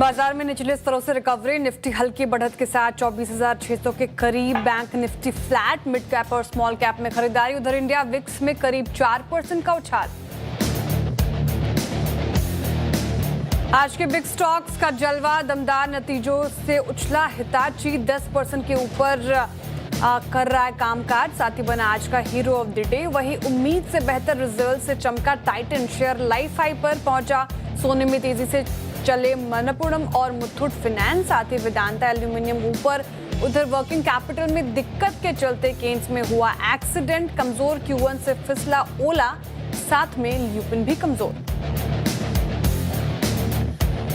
बाजार में निचले स्तरों से रिकवरी, निफ्टी हल्की बढ़त के साथ 24,600 के करीब, bank Nifty flat, mid cap और स्मॉल कैप में खरीदारी। उधर इंडिया विक्स में करीब 4% का उछाल। आज के बिग स्टॉक्स का जलवा, दमदार नतीजों से उछला हिताची 10% के ऊपर कर रहा है कामकाज, साथ ही बना आज का हीरो ऑफ द डे। वही उम्मीद से बेहतर रिजल्ट से चमका टाइटन, शेयर लाइफ हाई पर पहुंचा। सोने में तेजी से चले मनप्पुरम और मुथूट फाइनेंस, साथ ही वेदांता एल्यूमिनियम ऊपर। उधर वर्किंग कैपिटल में दिक्कत के चलते केन्स में हुआ एक्सीडेंट, कमजोर Q1 से फिसला ओला, साथ में ल्यूपिन भी कमजोर।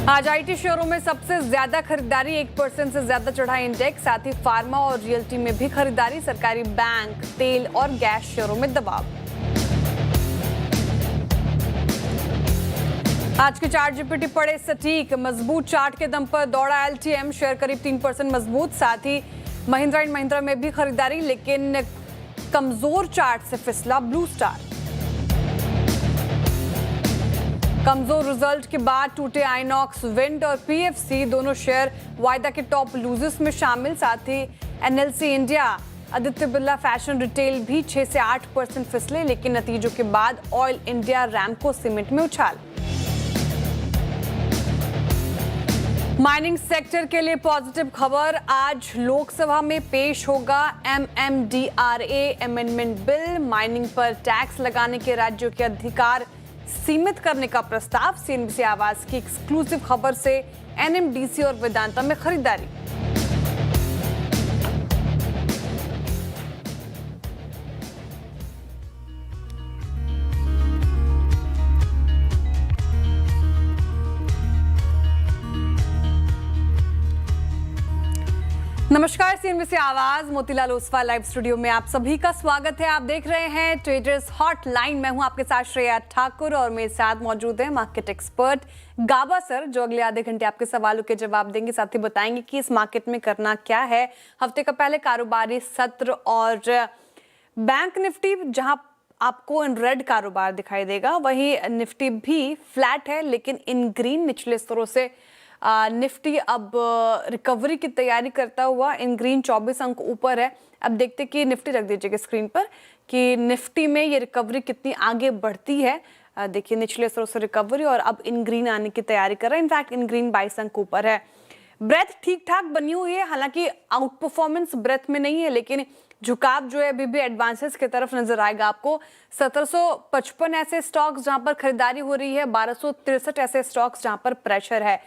आज आईटी शेयरों में सबसे ज्यादा खरीदारी, 1% से ज्यादा चढ़ा इंडेक्स, साथ ही फार्मा और रियल्टी में भी खरीदारी। सरकारी बैंक, तेल और गैस शेयरों में दबाव। आज के चार्ट जीपीटी पड़े सटीक, मजबूत चार्ट के दम पर दौड़ा एलटीएम, शेयर करीब 3% मजबूत। साथ ही महिंद्रा एंड महिंद्रा में भी खरीदारी, लेकिन कमजोर चार्ट से फिसला ब्लू स्टार। कमजोर रिजल्ट के बाद टूटे आइनॉक्स, विंड और पीएफसी, दोनों शेयर वायदा के टॉप लूजर्स में शामिल। साथ ही NLC India, Aditya Birla fashion retail भी 6 से 8% फिसले, लेकिन नतीजों के बाद ऑयल इंडिया, रैमको सीमेंट में उछाल। माइनिंग सेक्टर के लिए पॉजिटिव खबर, आज लोकसभा में पेश होगा MMDRA अमेंडमेंट बिल। माइनिंग पर टैक्स लगाने के राज्यों के अधिकार सीमित करने का प्रस्ताव। सीएनबीसी आवाज की एक्सक्लूसिव खबर से NMDC और वेदांता में खरीदारी। नमस्कार, सीएनबीसी आवाज मोतीलाल ओसवाल लाइव स्टूडियो में आप सभी का स्वागत है। आप देख रहे हैं ट्रेडर्स हॉटलाइन। मैं हूं आपके साथ श्रेया ठाकुर और मेरे साथ मौजूद है मार्केट एक्सपर्ट गाबा सर, जो अगले आधे घंटे आपके सवालों के जवाब देंगे, साथ ही बताएंगे कि इस मार्केट में करना क्या है। हफ्ते का पहले कारोबारी सत्र और बैंक निफ्टी जहां आपको इन रेड कारोबार दिखाई देगा, वही निफ्टी भी फ्लैट है लेकिन इन ग्रीन। निचले स्तरों से निफ्टी अब रिकवरी की तैयारी करता हुआ इन ग्रीन 24 अंक ऊपर है। अब देखते कि निफ्टी रख दीजिएगा स्क्रीन पर कि निफ्टी में ये रिकवरी कितनी आगे बढ़ती है। देखिए निचले स्तरों से रिकवरी और अब इन ग्रीन आने की तैयारी कर रहा है। इनफैक्ट इन ग्रीन 22 अंक ऊपर है। ब्रेथ ठीक ठाक बनी हुई है, हालांकि आउट परफॉर्मेंस ब्रेथ में नहीं है, लेकिन झुकाव जो है अभी भी एडवांसेस की तरफ नजर आएगा आपको। 1755 ऐसे स्टॉक्स जहां पर खरीदारी हो रही है, 1263 ऐसे स्टॉक्स जहां पर प्रेशर है।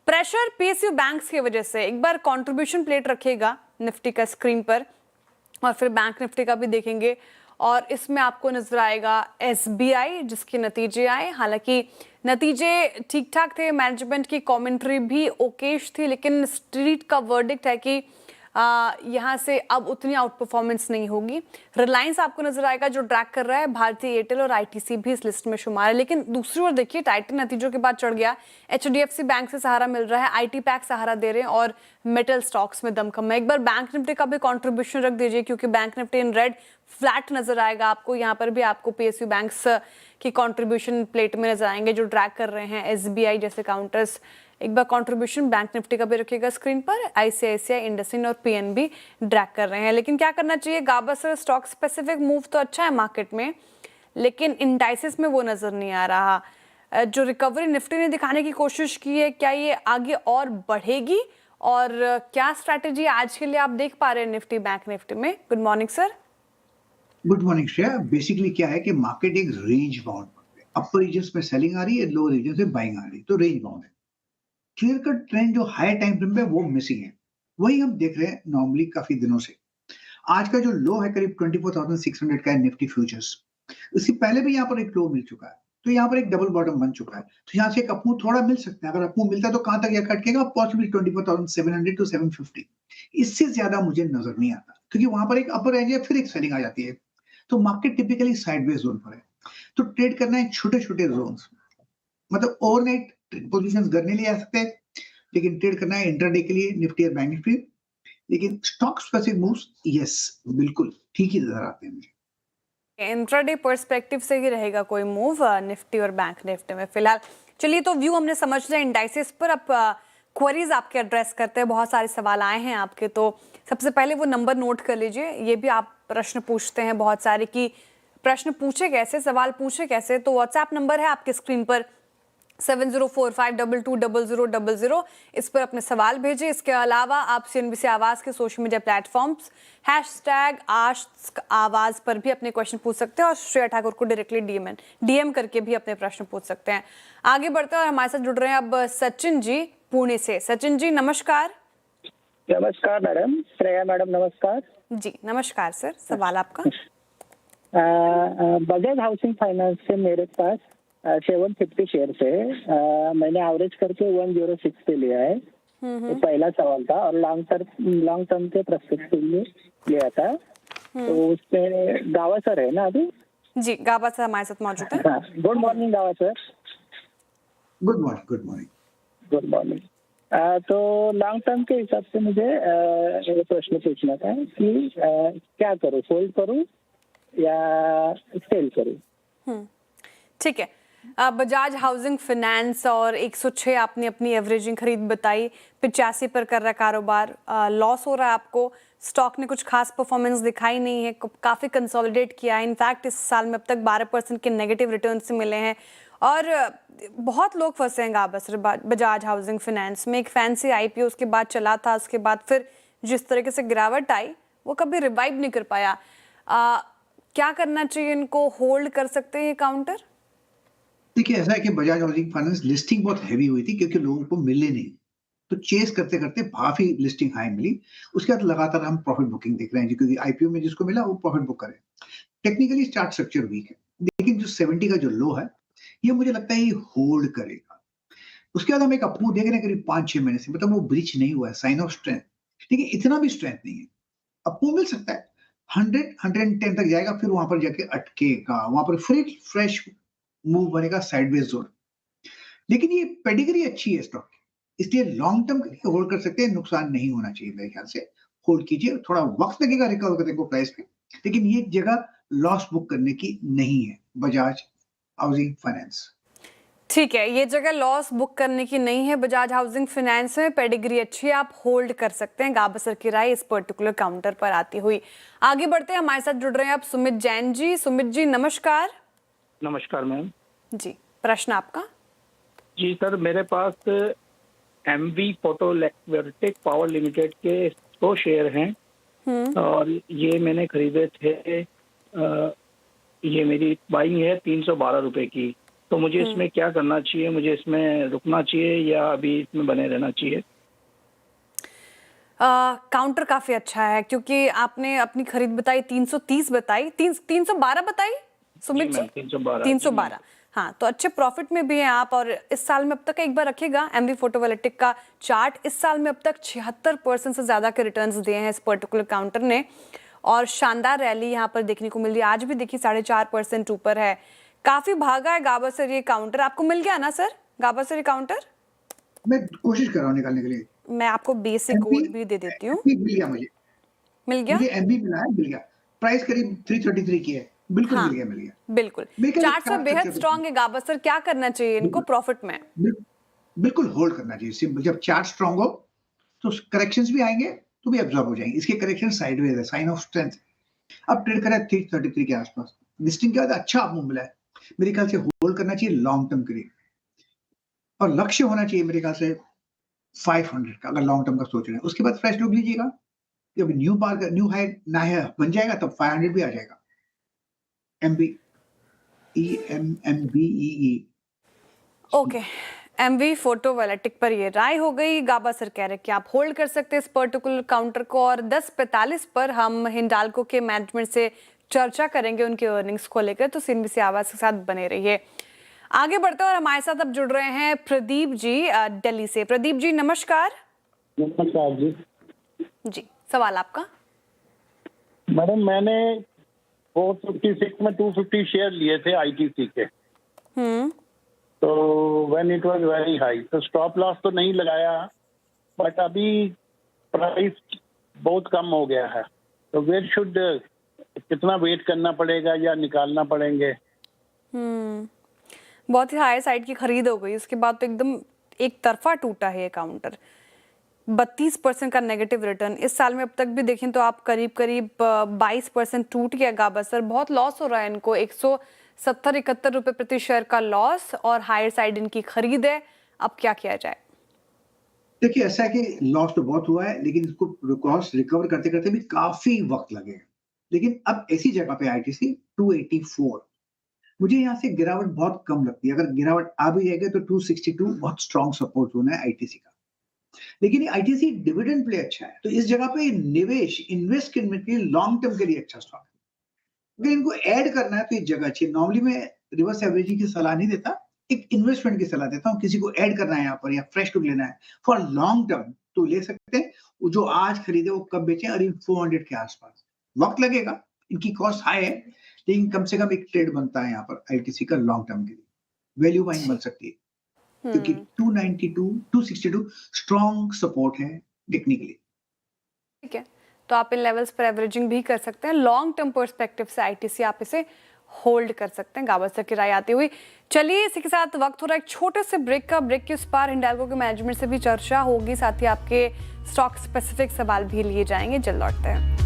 प्रेशर पीएसयू बैंक्स की वजह से। एक बार कंट्रीब्यूशन प्लेट रखिएगा निफ्टी का स्क्रीन पर और फिर बैंक निफ्टी का भी देखेंगे, और इसमें आपको नजर आएगा एसबीआई जिसके नतीजे आए। हालांकि नतीजे ठीक ठाक थे, मैनेजमेंट की कमेंट्री भी ओकेश थी, लेकिन स्ट्रीट का वर्डिक्ट है कि यहाँ से अब उतनी आउट परफॉर्मेंस नहीं होगी। रिलायंस आपको नजर आएगा जो ट्रैक कर रहा है, भारतीय एयरटेल और आईटीसी भी इस लिस्ट में शुमार है। लेकिन दूसरी ओर देखिए टाइटन नतीजों के बाद चढ़ गया, एचडीएफसी बैंक से सहारा मिल रहा है, आईटी पैक सहारा दे रहे हैं और मेटल स्टॉक्स में दमखम है। एक बार बैंक निफ्टी का भी कॉन्ट्रीब्यूशन रख दीजिए क्योंकि bank Nifty in red flat नजर आएगा आपको। यहाँ पर भी आपको पीएसयू बैंक्स की कॉन्ट्रीब्यूशन प्लेट में नजर आएंगे जो ट्रैक कर रहे हैं एसबीआई जैसे काउंटर्स। एक बार कंट्रीब्यूशन बैंक निफ्टी का भी रखिएगा स्क्रीन पर। आईसीआईसीआई, इंडसइंड और पीएनबी ड्रैग कर रहे हैं। लेकिन क्या करना चाहिए गाबा सर, स्टॉक स्पेसिफिक मूव तो अच्छा है मार्केट में, लेकिन इंडाइसेस में वो नजर नहीं आ रहा। जो रिकवरी निफ्टी ने दिखाने की कोशिश की है, क्या ये आगे और बढ़ेगी और क्या स्ट्रैटेजी आज के लिए आप देख पा रहे हैं निफ्टी बैंक निफ्टी में? Good morning sir. Good morning Shreya. Basically क्या है कि मार्केट एक रेंज बाउंड पर है, अपर रीजन में सेलिंग आ रही है, लोअर रीजन से बाइंग आ रही है, तो रेंज बाउंड है। क्लियर कट ट्रेंड जो हाई टाइम फ्रेम पे वो मिसिंग है, वही हम देख रहे हैं नॉर्मली काफी दिनों से। आज का जो लो है करीब 24,600 का है निफ्टी फ्यूचर्स। इससे पहले भी यहाँ पर एक लो मिल चुका है, तो यहाँ पर एक डबल बॉटम बन चुका है। तो यहाँ से एक अपमूव थोड़ा मिल सकता है। अगर अपमूव मिलता है तो कहां तक यह कटेगा? Possibly 24,700 to 750। इससे ज्यादा मुझे नजर नहीं आता क्योंकि वहां पर एक अपर रेंज है, फिर एक सेलिंग आ जाती है। तो मार्केट टिपिकली साइडवेज जोन पर है, तो ट्रेड करना है छोटे छोटे जोन्स, मतलब ओवरनाइट पोजीशंस घर नहीं ले आ सकते, लेकिन ट्रेड करना है इंट्राडे के लिए निफ्टी और बैंक निफ्टी। लेकिन स्टॉक स्पेसिफिक मूव्स यस बिल्कुल ठीक ही नजर आते हैं मुझे। इंट्राडे पर्सपेक्टिव से ही रहेगा कोई मूव निफ्टी और बैंक निफ्टी में फिलहाल। चलिए तो व्यू हमने समझ लिया इंडाइसेस पर। अब क्वेरीज आपके एड्रेस करते हैं। बहुत सारे सवाल आए हैं आपके, तो सबसे पहले वो नंबर नोट कर लीजिए। ये भी आप प्रश्न पूछते हैं बहुत सारे कि प्रश्न पूछे कैसे, सवाल पूछे कैसे। तो व्हाट्सएप नंबर है आपके स्क्रीन पर 7045220000। इस पर अपने सवाल भेजें। इसके अलावा आप CNBC आवाज के सोशल मीडिया प्लेटफॉर्म्स #आस्क आवाज पर भी अपने क्वेश्चन पूछ सकते हैं और श्रेया ठाकुर को डायरेक्टली DM करके भी अपने प्रश्न पूछ सकते हैं। आगे बढ़ते हैं और हमारे साथ जुड़ रहे हैं अब सचिन जी पुणे से। सचिन जी नमस्कार। नमस्कार मैडम, श्रेया मैडम नमस्कार जी नमस्कार सर, सवाल आपका। बजाज हाउसिंग फाइनेंस से मेरे पास 750 शेयर है। मैंने एवरेज करके 106 पे लिया है। तो पहला सवाल था। और लॉन्ग टर्म के प्रोस्पेक्ट के लिए लिया था। तो उसमें गावा सर है ना अभी? जी गाबा सर हमारे साथ मौजूद है। गुड मॉर्निंग गावा sir. Good morning. Good morning. Good morning. तो लॉन्ग टर्म के हिसाब से मुझे ये प्रश्न पूछना था कि क्या करूँ, होल्ड करूँ या सेल करूँ? ठीक है। बजाज हाउसिंग फाइनेंस और 106 आपने अपनी एवरेजिंग खरीद बताई। 85 पर कर रहा कारोबार, लॉस हो रहा है आपको। स्टॉक ने कुछ खास परफॉर्मेंस दिखाई नहीं है, काफी कंसोलिडेट किया है। इनफैक्ट इस साल में अब तक 12% के नेगेटिव रिटर्न से मिले हैं। और बहुत लोग फंसे हैं गाबस बजाज हाउसिंग फाइनेंस में। एक फैंसी IPO उसके बाद चला था, उसके बाद फिर जिस तरीके से गिरावट आई वो कभी रिवाइव नहीं कर पाया। क्या करना चाहिए इनको? होल्ड कर सकते हैं ये काउंटर? देखिए, ऐसा है कि बजाज हाउसिंग फाइनेंस लिस्टिंग बहुत हैवी हुई थी क्योंकि लोगों को मिले नहीं, तो चेस करते करते काफी लिस्टिंग हाई मिली। उसके बाद लगातार हम प्रॉफिट बुकिंग देख रहे हैं क्योंकि IPO में जिसको मिला वो प्रॉफिट बुक करे। टेक्निकली चार्ट स्ट्रक्चर वीक है, लेकिन जो 70 का जो लो है ये मुझे लगता है ये होल्ड करेगा। उसके बाद हम एक अपमूव देख रहे हैं करीब 5-6 महीने से, मतलब वो ब्रीच नहीं हुआ है, साइन ऑफ स्ट्रेंथ। लेकिन इतना भी स्ट्रेंथ नहीं है। अपमूव मिल सकता है, 100-110 तक जाएगा, फिर वहां पर जाके अटकेगा, वहां पर फिर फ्रेश मूव बनेगा साइडवेज जोन। लेकिन ये पेडिग्री अच्छी है स्टॉक की, इसलिए लॉन्ग टर्म के लिए होल्ड कर सकते हैं, नुकसान नहीं होना चाहिए मेरे ख्याल से। होल्ड कीजिए, थोड़ा वक्त लगेगा रिकवर करने को प्राइस पे, लेकिन ये जगह लॉस बुक करने की नहीं है बजाज हाउसिंग फाइनेंस। ठीक है, ये जगह लॉस बुक करने की नहीं है बजाज हाउसिंग फाइनेंस में। पेडिग्री अच्छी है, आप होल्ड कर सकते हैं। गाबसर की राय इस पर्टिकुलर काउंटर पर आती हुई। आगे बढ़ते हैं, हमारे साथ जुड़ रहे हैं अब सुमित जैन जी। सुमित जी नमस्कार। नमस्कार मैम जी, प्रश्न आपका। जी सर, मेरे पास MV फोटोवोल्टिक पावर लिमिटेड के 100 शेयर हैं और ये मैंने खरीदे थे। ये मेरी बाइंग है 312 रुपए की। तो मुझे इसमें क्या करना चाहिए? मुझे इसमें रुकना चाहिए या अभी इसमें बने रहना चाहिए? काउंटर काफी अच्छा है क्योंकि आपने अपनी खरीद बताई 330 बताई, 312 बताई सुमित जी। 312। हाँ, तो अच्छे प्रॉफिट में भी हैं आप। और इस साल में अब तक एक बार रखिएगा MV फोटोवोल्टिक का चार्ट। इस साल में अब तक 76% से ज्यादा के रिटर्न्स दिए हैं इस पर्टिकुलर काउंटर ने और शानदार रैली यहाँ पर देखने को मिल रही है। आज भी देखिए 4.5% ऊपर है। काफी भागा है गाबसर ये काउंटर। आपको मिल गया ना सर गाबसर ये काउंटर? मैं कोशिश कर रहा हूँ निकालने के लिए। मैं आपको बेसिक कोड भी दे देती हूँ। मिल गया मुझे। मिल गया? मुझे MB मिला है, मिल गया। प्राइस करीब 333 की है। बिल्कुल मिल गया। बिल्कुल। चार्ट पर बेहद स्ट्रांग है गाबसर। क्या करना चाहिए इनको प्रॉफिट में? बिल्कुल होल्ड करना चाहिए। सिंपल, जब चार्ट स्ट्रांग हो तो करेक्शंस भी आएंगे तो भी एब्जॉर्ब हो जाएंगे। इसके करेक्शन साइडवेज है, साइन ऑफ स्ट्रेंथ। अब ट्रेड करा 333 के आसपास, लिस्टिंग के बाद अच्छा आपको मिला है। मेरे ख्याल से होल्ड करना चाहिए लॉन्ग टर्म के लिए और लक्ष्य होना चाहिए मेरे ख्याल से 500 का, अगर लॉन्ग टर्म का सोच रहे हैं। उसके बाद फ्रेश लुक लीजिएगा, जब न्यू हाई नया बन जाएगा तब 500 भी आ जाएगा। MBE। ओके, MV फोटोवोल्टिक पर ये राय हो गई। गाबा सर कह रहे कि आप होल्ड कर सकते हैं इस पर्टिकुलर काउंटर को। और 10:45 पर हम हिंडाल्को के मैनेजमेंट से चर्चा करेंगे उनके अर्निंग्स को लेकर। तो CNBC आवाज के साथ बने रहिए। आगे बढ़ते हैं और हमारे साथ अब जुड़ रहे हैं प्रदीप जी दिल्ली से। प्रदीप जी नमस्कार। नमस्कार जी। जी, सवाल आपका। मैडम, मैंने 456 में 250 शेयर लिए थे ITC के। तो when it was very high, तो स्टॉप लॉस तो नहीं लगाया, बट अभी प्राइस बहुत कम हो गया है। तो वेट शुड कितना वेट करना पड़ेगा या निकालना पड़ेंगे? बहुत ही हाई साइड की खरीद हो गई, उसके बाद तो एकदम एक तरफा टूटा है ये काउंटर, 32% का नेगेटिव रिटर्न। इस साल में अब तक भी देखें तो आप करीब करीब 22% टूट गया गाबासर, बहुत लॉस हो रहा है इनको, 170-71 रुपए प्रति शेयर का लॉस और हायर साइड इनकी खरीद है। अब क्या किया जाए? देखिए, ऐसा है कि लॉस तो बहुत हुआ है, लेकिन इसको कॉस्ट रिकवर करते करते भी काफी वक्त लगेगा। लेकिन अब ऐसी जगह पे आईटीसी 284, मुझे यहाँ से गिरावट बहुत कम लगती है। अगर गिरावट आ भी जाएगी तो 262 बहुत स्ट्रॉन्ग सपोर्ट जोन है आईटीसी का। लेकिन ये आईटीसी डिविडेंड प्ले अच्छा है, तो इस जगह पे निवेश इन्वेस्ट करने के लिए लॉन्ग टर्म के लिए अच्छा स्टॉक है। अगर इनको ऐड करना है तो ये जगह अच्छी है। नॉर्मली मैं रिवर्स एवरेजिंग की सलाह नहीं देता, एक इन्वेस्टमेंट की सलाह देता हूँ। किसी को ऐड करना है यहाँ पर या फ्रेश टुक लेना है फॉर लॉन्ग टर्म तो ले सकते हैं। वो जो आज खरीदे वो कब बेचें, अरे 400 के आसपास। वक्त लगेगा, इनकी कॉस्ट हाई है, लेकिन कम से कम एक ट्रेड बनता है यहाँ पर आईटीसी का लॉन्ग टर्म के लिए, वैल्यू बाइंग बन सकती है, क्योंकि 292 262 स्ट्रॉन्ग सपोर्ट है टेक्निकली। ठीक है, तो आप इन लेवल्स पर एवरेजिंग भी कर सकते हैं। लॉन्ग टर्म पर्सपेक्टिव से आईटीसी आप इसे होल्ड कर सकते हैं। गाबासर की राय आती हुई, चलिए इसी के साथ वक्त हो रहा है एक छोटे से ब्रेक का। ब्रेक के उस पार हिंडाल्को के मैनेजमेंट से भी चर्चा होगी, साथ ही आपके स्टॉक स्पेसिफिक सवाल भी लिए जाएंगे। जल्द लौटते हैं।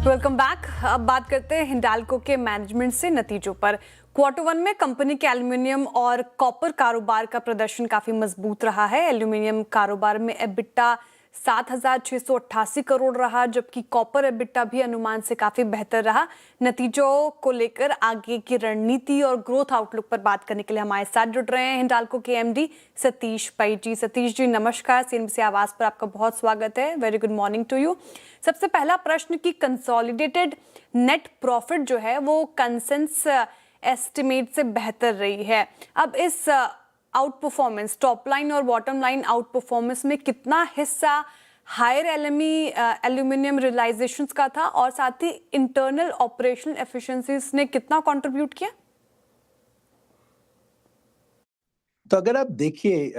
Welcome back. अब बात करते हैं हिंडाल्को के मैनेजमेंट से नतीजों पर। क्वार्टर 1 में कंपनी के एल्यूमिनियम और कॉपर कारोबार का प्रदर्शन काफी मजबूत रहा है। एल्यूमिनियम कारोबार में एबिटा 7,688 करोड़ रहा, जबकि कॉपर एबिटा भी अनुमान से काफी बेहतर रहा। नतीजों को लेकर आगे की रणनीति और ग्रोथ आउटलुक पर बात करने के लिए हमारे साथ जुड़ रहे हैं हिंडाल्को के एमडी सतीश पै जी। सतीश जी नमस्कार, सीएनबीसी आवाज पर आपका बहुत स्वागत है। Very good morning to you. सबसे पहला प्रश्न की कंसोलिडेटेड नेट प्रॉफिट जो है वो कंसेंस एस्टिमेट से बेहतर रही है। अब इस आउट परफॉर्मेंस, टॉप लाइन और बॉटम लाइन आउट परफॉर्मेंस में कितना हिस्सा हायर एल्यूमिनियम रियलाइजेशंस का था और साथ ही इंटरनल ऑपरेशनल एफिशिएंसीज ने कितना कंट्रीब्यूट किया? तो अगर आप देखिए,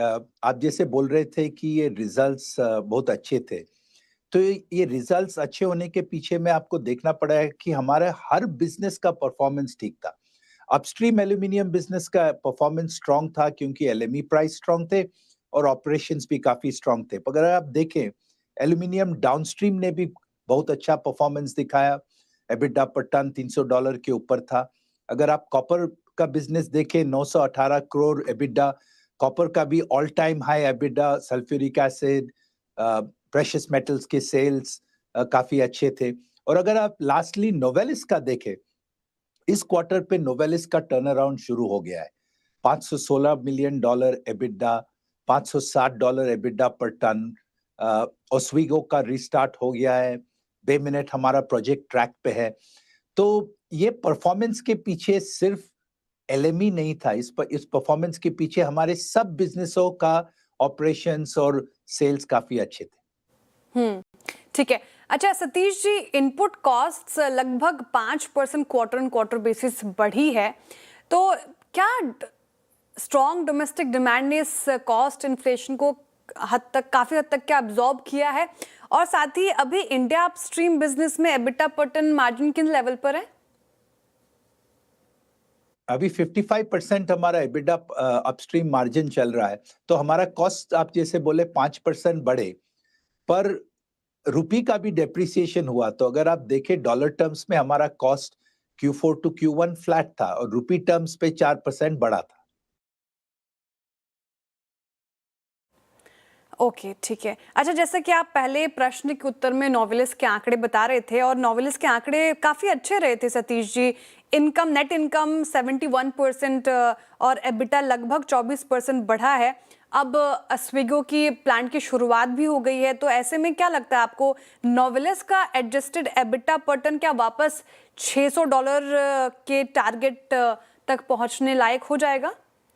आप जैसे बोल रहे थे कि ये रिजल्ट्स बहुत अच्छे थे, तो ये रिजल्ट्स अच्छे होने के पीछे में आपको देखना पड़ा है कि हमारे हर बिजनेस का परफॉर्मेंस ठीक था। अपस्ट्रीम एल्यूमिनियम बिजनेस का परफॉर्मेंस स्ट्रांग था क्योंकि एलएमई प्राइस स्ट्रांग थे और ऑपरेशंस भी काफी स्ट्रांग थे। पर अगर आप देखें, एल्यूमिनियम डाउनस्ट्रीम ने भी बहुत अच्छा परफॉर्मेंस दिखाया। एबिटा पर टन $300 के ऊपर था। अगर आप कॉपर का बिजनेस देखें, 918 करोड़ एबिटा, कॉपर का भी all time high EBITDA. Sulphuric acid, precious metals के सेल्स काफी अच्छे थे। और अगर आप लास्टली नोवेलिस का देखें, इस क्वार्टर पे नोवेलिस का टर्न अराउंड शुरू हो गया है। $516 मिलियन एबिटा, $560 एबिटा पर टन। ओस्वेगो का रिस्टार्ट हो गया है। बे मिनट हमारा प्रोजेक्ट ट्रैक पे है। तो ये परफॉर्मेंस के पीछे सिर्फ एलएमई नहीं था, इस परफॉर्मेंस के पीछे हमारे सब बिजनेसों का ऑपरेशंस और सेल्स काफी अच्छे थे। ठीक है। अच्छा सतीश जी, इनपुट कॉस्ट्स लगभग 5% क्वार्टर ऑन क्वार्टर बेसिस बढ़ी है, तो क्या स्ट्रॉन्ग डोमेस्टिक डिमांड ने इस कॉस्ट इन्फ्लेशन को काफी हद तक क्या अब्सॉर्ब किया है? और साथ ही अभी इंडिया अपस्ट्रीम बिजनेस में एबिटा पर टन मार्जिन किन लेवल पर है? अभी 55% हमारा एबिटा अपस्ट्रीम मार्जिन चल रहा है। तो हमारा कॉस्ट आप जैसे बोले 5% बढ़े, पर रुपी का भी डेप्रिसिएशन हुआ। तो अगर आप देखें डॉलर टर्म्स में हमारा cost Q4 to Q1 flat था और रुपी टर्म्स पे 4% बढ़ा था। ओके, ठीक है। अच्छा, जैसे कि आप पहले प्रश्न के उत्तर में नोवेलिस के आंकड़े बता रहे थे और नोवेलिस के आंकड़े काफी अच्छे रहे थे Satish ji. Income, net income 71% और एबिटा लगभग 24% बढ़ा है। अब ओस्वेगो की प्लांट की शुरुआत भी हो गई है, तो ऐसे में क्या लगता है आपको, नोवेलिस का एडजस्टेड एबिटा पर टन क्या वापस $600 के टारगेट तक पहुंचने लायक हो जाएगा?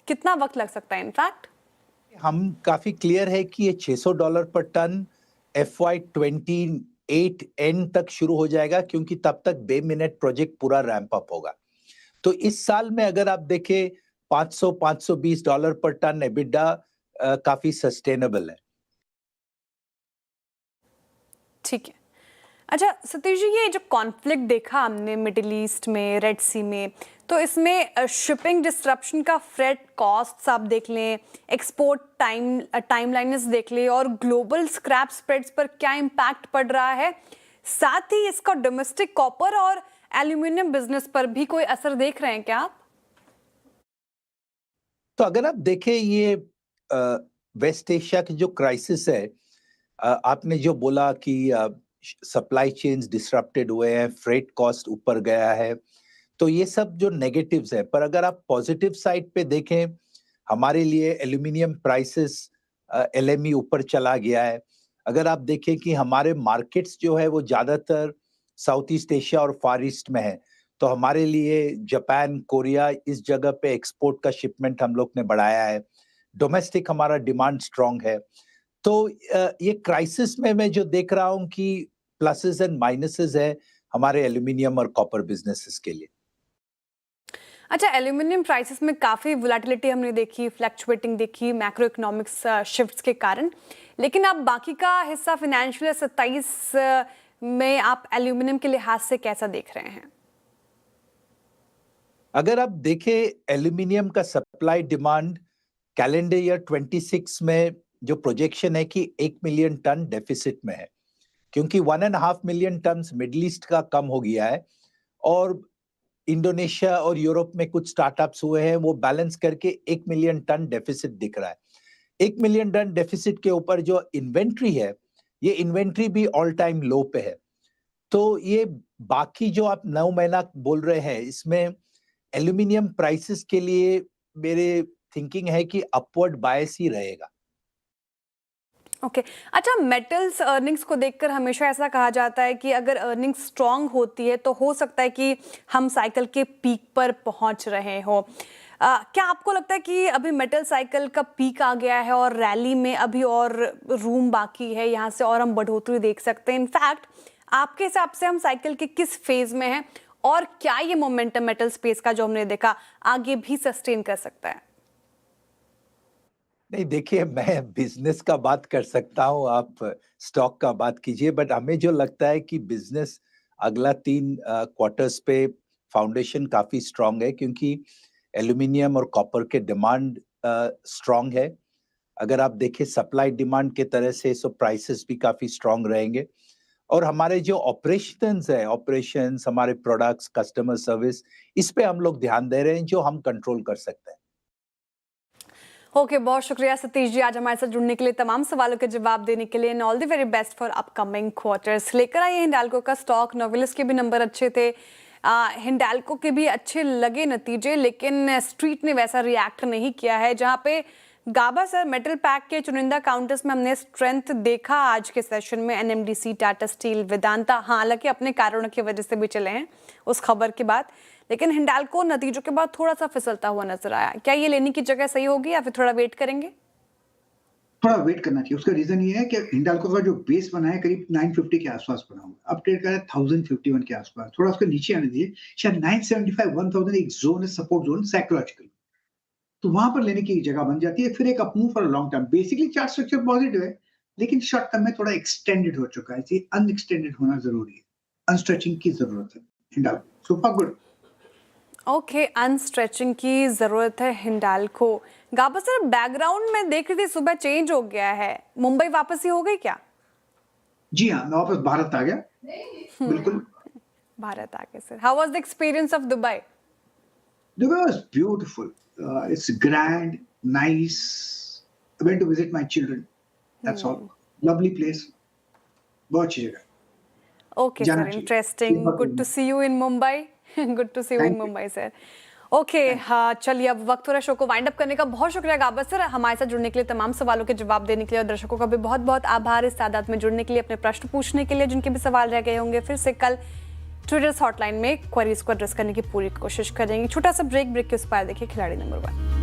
कितना वक्त लग सकता है? इनफैक्ट हम काफी क्लियर है कि ये $600 पर टन FY28 एंड तक शुरू हो जाएगा, क्योंकि तब तक बे मिनट प्रोजेक्ट पूरा रैंप अप होगा। तो इस साल में अगर आप देखें, $500-520 पर टन एबिटा काफी सस्टेनेबल है। ठीक है। अच्छा सतीश जी, ये जो कॉन्फ्लिक्ट देखा हमने मिडिल ईस्ट में, रेड सी में, तो इसमें शिपिंग डिस्ट्रप्शन का फ्रेट कॉस्ट आप देख लें, एक्सपोर्ट टाइमलाइन्स देख लें और ग्लोबल स्क्रैप स्प्रेड्स पर क्या इम्पैक्ट पड़ रहा है, साथ ही इसका डोमेस्टिक कॉपर और एल्यूमिनियम बिजनेस पर भी कोई असर देख रहे हैं क्या आप? तो अगर आप देखें ये वेस्ट एशिया की जो क्राइसिस है, आपने जो बोला कि सप्लाई चेन्स डिसरप्टेड हुए हैं, फ्रेट कॉस्ट ऊपर गया है, तो ये सब जो नेगेटिव्स है। पर अगर आप पॉजिटिव साइड पे देखें, हमारे लिए एल्यूमिनियम प्राइसेस LME ऊपर चला गया है। अगर आप देखें कि हमारे मार्केट्स जो है वो ज्यादातर साउथ ईस्ट एशिया और फार ईस्ट में है, तो हमारे लिए जापान, कोरिया, इस जगह पे एक्सपोर्ट का शिपमेंट हम लोग ने बढ़ाया है। डोमेस्टिक हमारा डिमांड स्ट्रांग है। तो ये क्राइसिस में मैं जो देख रहा हूं कि प्लसेस एंड माइनसेस है हमारे एल्यूमिनियम और कॉपर बिजनेसेस के लिए। अच्छा, एल्यूमिनियम प्राइसेस में काफ़ी वोलेटिलिटी हमने देखी, फ्लक्चुएटिंग देखी मैक्रो इकोनॉमिक्स शिफ्ट्स के कारण, लेकिन आप बाकी का हिस्सा फाइनेंशियल 27 में आप एल्यूमिनियम के लिहाज से कैसा देख रहे हैं? अगर आप देखें एल्यूमिनियम का सप्लाई डिमांड कैलेंडर ईयर 26 में जो प्रोजेक्शन है कि 1 मिलियन टन डेफिसिट में है, क्योंकि 1.5 मिलियन टन मिडिल ईस्ट का कम हो गया है और इंडोनेशिया और यूरोप में कुछ स्टार्टअप्स हुए हैं, वो बैलेंस करके 1 मिलियन टन डेफिसिट दिख रहा है। 1 मिलियन टन डेफिसिट के ऊपर जो इन्वेंट्री है, ये इन्वेंट्री भी ऑल टाइम लो पे है। तो ये बाकी जो आप 9 महीना बोल रहे हैं, इसमें एल्यूमिनियम प्राइसेस के लिए मेरे थिंकिंग है कि अपवर्ड बायस ही रहेगा। ओके अच्छा, मेटल्स अर्निंग्स को देखकर हमेशा ऐसा कहा जाता है कि अगर अर्निंग्स स्ट्रांग होती है तो हो सकता है कि हम साइकिल के पीक पर पहुंच रहे हो। क्या आपको लगता है कि अभी मेटल साइकिल का पीक आ गया है और रैली में अभी और रूम बाकी है, यहाँ से और हम बढ़ोतरी देख सकते हैं? इनफैक्ट आपके हिसाब से हम साइकिल के किस फेज में हैं और क्या ये मोमेंटम मेटल स्पेस का जो हमने देखा आगे भी सस्टेन कर सकता है? नहीं, देखिए, मैं बिजनेस का बात कर सकता हूँ, आप स्टॉक का बात कीजिए, बट हमें जो लगता है कि बिजनेस अगला 3 क्वार्टर्स पे फाउंडेशन काफी स्ट्रांग है, क्योंकि एल्यूमिनियम और कॉपर के डिमांड स्ट्रांग है। अगर आप देखें सप्लाई डिमांड के तरह से, सो प्राइसेस भी काफी स्ट्रांग रहेंगे और हमारे जो ऑपरेशंस, हमारे प्रोडक्ट्स, कस्टमर सर्विस, इस पे हम लोग ध्यान दे रहे हैं, जो हम कंट्रोल कर सकते हैं। ओके, बहुत शुक्रिया सतीश जी आज हमारे साथ जुड़ने के लिए, तमाम सवालों के जवाब देने के लिए, and all the very best for upcoming quarters. लेकर आइए हिंडाल्को का स्टॉक। नोवेलिस के भी नंबर अच्छे थे, हिंडाल्को के भी अच्छे लगे नतीजे, लेकिन स्ट्रीट ने वैसा रिएक्ट नहीं किया है। जहां पे गाबा सर मेटल पैक के चुनिंदा काउंटर्स में हमने स्ट्रेंथ देखा आज के सेशन में, NMDC, टाटा स्टील, वेदांता, हालांकि अपने कारणों की वजह से भी चले हैं उस खबर के बाद, लेकिन हिंडाल्को नतीजों के बाद थोड़ा सा फिसलता हुआ नजर आया। क्या ये लेने की जगह सही होगी या फिर थोड़ा वेट करेंगे? थोड़ा वेट करना चाहिए। उसका रीजन ये है कि हिंडाल्को का जो बेस बना है करीब 950 के आसपास बना हुआ है, अब ट्रेड कर रहा है 1051 के आसपास। थोड़ा उसके नीचे आने दीजिए, शायद 975 1000 एक जोन है, सपोर्ट जोन साइकोलॉजिकल, तो वहां पर लेने की जगह बन जाती है। फिर एक up move for long term. Basically chart structure positive है, लेकिन शॉर्ट टर्म में थोड़ा एक्सटेंडेड हो चुका है, इसलिए अनएक्सटेंडेड होना जरूरी है, अनस्ट्रेचिंग की जरूरत है Hindalco. So for good. Okay, unstretching की जरूरत है हिंडाल्को। गाबा सर, बैकग्राउंड में देख रही थी सुबह चेंज हो गया है, मुंबई वापसी हो गई क्या? जी हाँ, मैं वापस भारत आ गया, बिल्कुल भारत आ गए sir. How was the experience of Dubai? Dubai was beautiful. It's grand, nice. I went to visit my children. That's all. Lovely place. बहुत अच्छी जगह। Okay sir, interesting. Good to see you in Mumbai. Good to see you in Mumbai sir. Okay, हाँ चलिए, अब वक्त हो रहा है शो को वाइंड अप करने का। बहुत शुक्रिया गाबा सर हमारे साथ जुड़ने के लिए, तमाम सवालों के जवाब देने के लिए, और दर्शकों का भी बहुत बहुत आभार इस तादाद में जुड़ने के लिए, अपने प्रश्न पूछने के लिए, जिनके भी सवाल रह गए होंगे। फिर से कल ट्विटर्स हॉटलाइन में क्वेरीज को एड्रेस करने की पूरी कोशिश करेंगे। छोटा सा ब्रेक के उस पार देखिए खिलाड़ी नंबर 1।